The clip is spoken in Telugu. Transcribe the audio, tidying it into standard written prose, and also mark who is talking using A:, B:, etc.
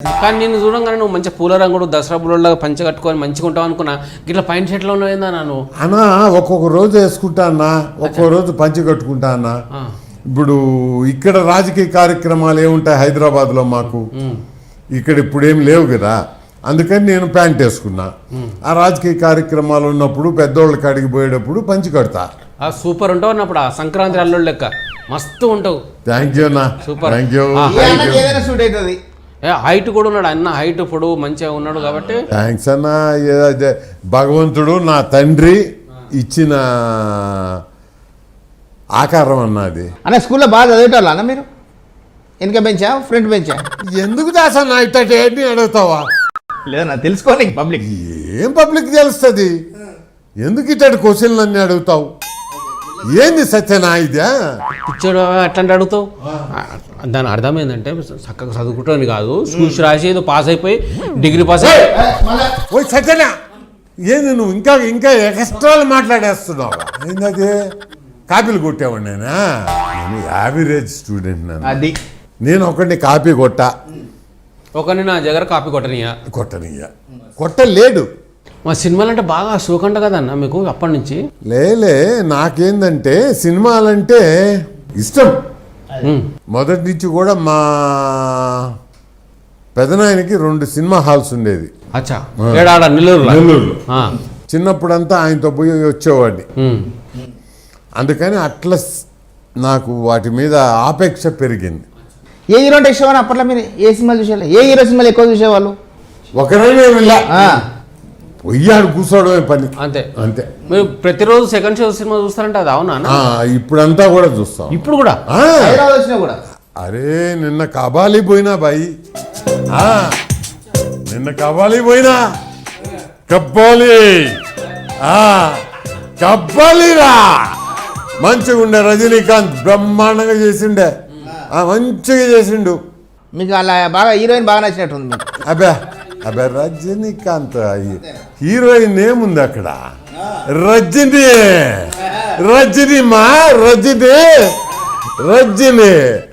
A: కానీ నేను చూడంగానే నువ్వు మంచి పూల రంగుడు దసరా పూలలాగా పంచ కట్టుకొని మంచిగా ఉంటావు అనుకున్నా ఇట్లా పైన షర్ట్లో ఉన్నాయిందా నన్ను
B: అన్నా ఒక్కొక్క రోజు వేసుకుంటా అన్నా ఒక్కొక్క రోజు పంచి కట్టుకుంటా అన్నా. ఇప్పుడు ఇక్కడ రాజకీయ కార్యక్రమాలు ఏముంటాయి హైదరాబాద్లో మాకు ఇక్కడ ఇప్పుడు ఏం లేవు కదా, అందుకని నేను ప్యాంట్ వేసుకున్నా. ఆ రాజకీయ కార్యక్రమాలు ఉన్నప్పుడు పెద్దోళ్ళ కాడికి పోయేటప్పుడు పంచి కడతా.
A: సూపర్ ఉంటావు అన్నప్పుడు ఆ సంక్రాంతి అల్లుడు లెక్క మస్తు ఉంటావు.
B: థ్యాంక్ యూ అన్నా,
A: సూపర్.
B: Thank you.
A: హైట్ కూడా ఉన్నాడు అన్న, హైట్ పొడవు మంచిగా ఉన్నాడు కాబట్టి
B: థ్యాంక్స్ అన్నా. భగవంతుడు నా తండ్రి ఇచ్చిన ఆకారం అన్నది.
C: అన్న స్కూల్లో బాగా చదివేటోళ్ళు అన్న మీరు? వెనక బెంచా ఫ్రంట్ బెంచా?
B: ఎందుకు దాసన్నా ఇట్టటి ఏంటి అడుగుతావా?
C: లేదన్నా తెలుసుకోని పబ్లిక్
B: ఏం పబ్లిక్ తెలుస్తుంది, ఎందుకు ఇట్టటి క్వశ్చన్లు అన్నీ అడుగుతావు? ఏంది సత్యనా ఇదా?
A: పిచ్చోడు అట్లాంటి అడుగుతావు. దాని అర్థం ఏంటంటే చక్కగా చదువుకుంటాను కాదు, చూసి రాసి ఏదో పాస్ అయిపోయి డిగ్రీ పాస్ అయ్యి
B: ఓ సత్యనా ఏంది నువ్వు ఇంకా ఇంకా ఎక్స్ట్రాలు మాట్లాడేస్తున్నావు? ఏంటది కాపీలు కొట్టేవాడు నేను యావరేజ్ స్టూడెంట్ నన్ను.
C: అది
B: నేను ఒకడిని కాపీ
A: ఒకరిని నా దగ్గర కాపీ కొట్టనియా
B: కొట్టలేడు.
A: మా సినిమాలు అంటే బాగా షోకంట కదన్న మీకు అప్పటి నుంచి?
B: లేలే, నాకేందంటే సినిమాలంటే ఇష్టం మొదటి నుంచి కూడా. మా పెదనాయనకి 2 సినిమా హాల్స్ ఉండేది.
A: అచ్చా ఏడాడ నెల్లూరులో.
B: చిన్నప్పుడంతా ఆయనతో పోయి వచ్చేవాడిని. అందుకని అట్లా నాకు వాటి మీద ఆపేక్ష పెరిగింది.
C: ఏ హీరో అంటే ఇష్టం? అప్పట్లో మీరు ఏ సినిమాలు చూసేవాళ్ళు? ఏ హీరో సినిమాలు ఎక్కువ చూసేవాళ్ళు?
B: ఒకరైనా వెళ్ళా పొయ్యాడు కూర్చోవడమే పని
A: అంతే
B: అంతే.
A: మీరు ప్రతిరోజు సెకండ్ షో సినిమా చూస్తారంటే అది అవునా?
B: ఇప్పుడంతా కూడా చూస్తాం.
A: ఇప్పుడు కూడా
C: హైదరాబాద్ వచ్చినా కూడా?
B: అరే నిన్న కబాలి పోయినా బాయి, నిన్న కబాలి పోయినా. కబ్బాలి కబ్బాలిరా మంచిగా ఉండే. రజనీకాంత్ బ్రహ్మాండంగా చేసిండే, మంచిగా చేసిండు.
C: మీకు అలా బాగా హీరోయిన్ బాగా నచ్చినట్టుంది మీకు?
B: అబ్బా అబ్బా రజనీకాంత్ హీరోయిన్ ఏముంది అక్కడ? రజనీ రజనీ మా రజనీ రజనీ